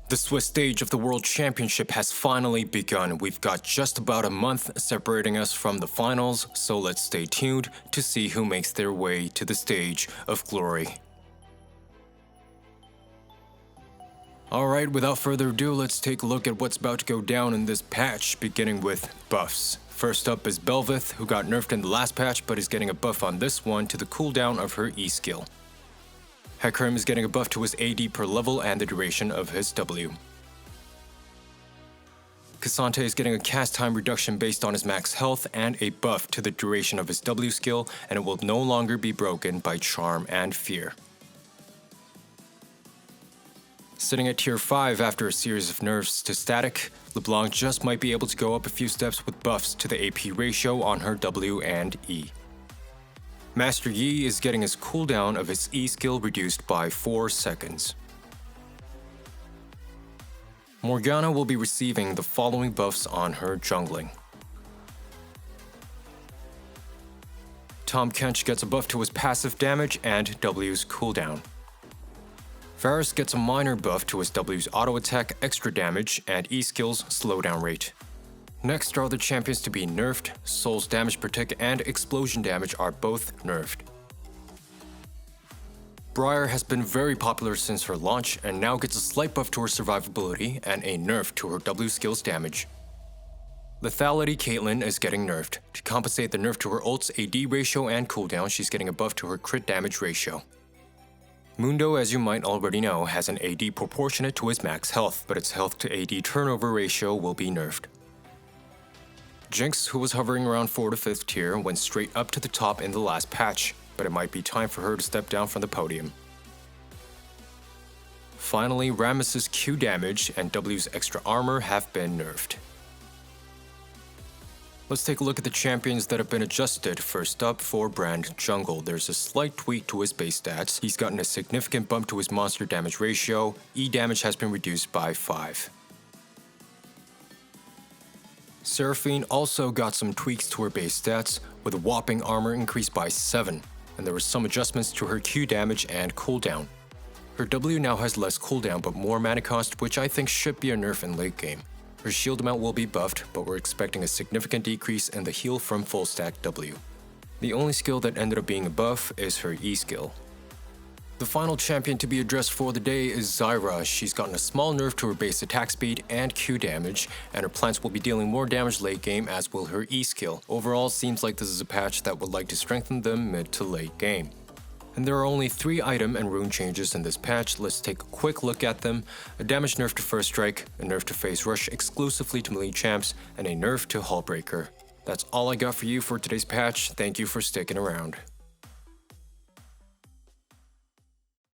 The Swiss stage of the World Championship has finally begun. We've got just about a month separating us from the finals, so let's stay tuned to see who makes their way to the stage of glory. Alright, without further ado, let's take a look at what's about to go down in this patch, beginning with buffs. First up is Belveth, who got nerfed in the last patch but is getting a buff on this one to the cooldown of her E skill. Hecarim is getting a buff to his AD per level and the duration of his W. Cassante is getting a cast time reduction based on his max health and a buff to the duration of his W skill, and it will no longer be broken by Charm and Fear. Sitting at tier 5 after a series of nerfs to static, LeBlanc just might be able to go up a few steps with buffs to the AP ratio on her W and E. Master Yi is getting his cooldown of his E skill reduced by 4 seconds. Morgana will be receiving the following buffs on her jungling. Tahm Kench gets a buff to his passive damage and W's cooldown. Varus gets a minor buff to his W's auto attack, extra damage, and E skill's slowdown rate. Next are the champions to be nerfed. Soul's damage per tick and explosion damage are both nerfed. Briar has been very popular since her launch and now gets a slight buff to her survivability and a nerf to her W skill's damage. Lethality Caitlyn is getting nerfed. To compensate the nerf to her ult's AD ratio and cooldown, she's getting a buff to her crit damage ratio. Mundo, as you might already know, has an AD proportionate to his max health, but its health to AD turnover ratio will be nerfed. Jinx, who was hovering around 4th to 5th tier, went straight up to the top in the last patch, but it might be time for her to step down from the podium. Finally, Rammus's Q damage and W's extra armor have been nerfed. Let's take a look at the champions that have been adjusted. First up, for Brand Jungle, there's a slight tweak to his base stats. He's gotten a significant bump to his monster damage ratio. E damage has been reduced by 5. Seraphine also got some tweaks to her base stats, with a whopping armor increased by 7, and there were some adjustments to her Q damage and cooldown. Her W now has less cooldown but more mana cost, which I think should be a nerf in late game. Her shield amount will be buffed, but we're expecting a significant decrease in the heal from full stack W. The only skill that ended up being a buff is her E skill. The final champion to be addressed for the day is Zyra. She's gotten a small nerf to her base attack speed and Q damage, and her plants will be dealing more damage late game, as will her E skill. Overall, seems like this is a patch that would like to strengthen them mid to late game. And there are only 3 item and rune changes in this patch. Let's take a quick look at them. A damage nerf to First Strike, a nerf to Phase Rush exclusively to melee champs, and a nerf to Hull Breaker. That's all I got for you for today's patch. Thank you for sticking around.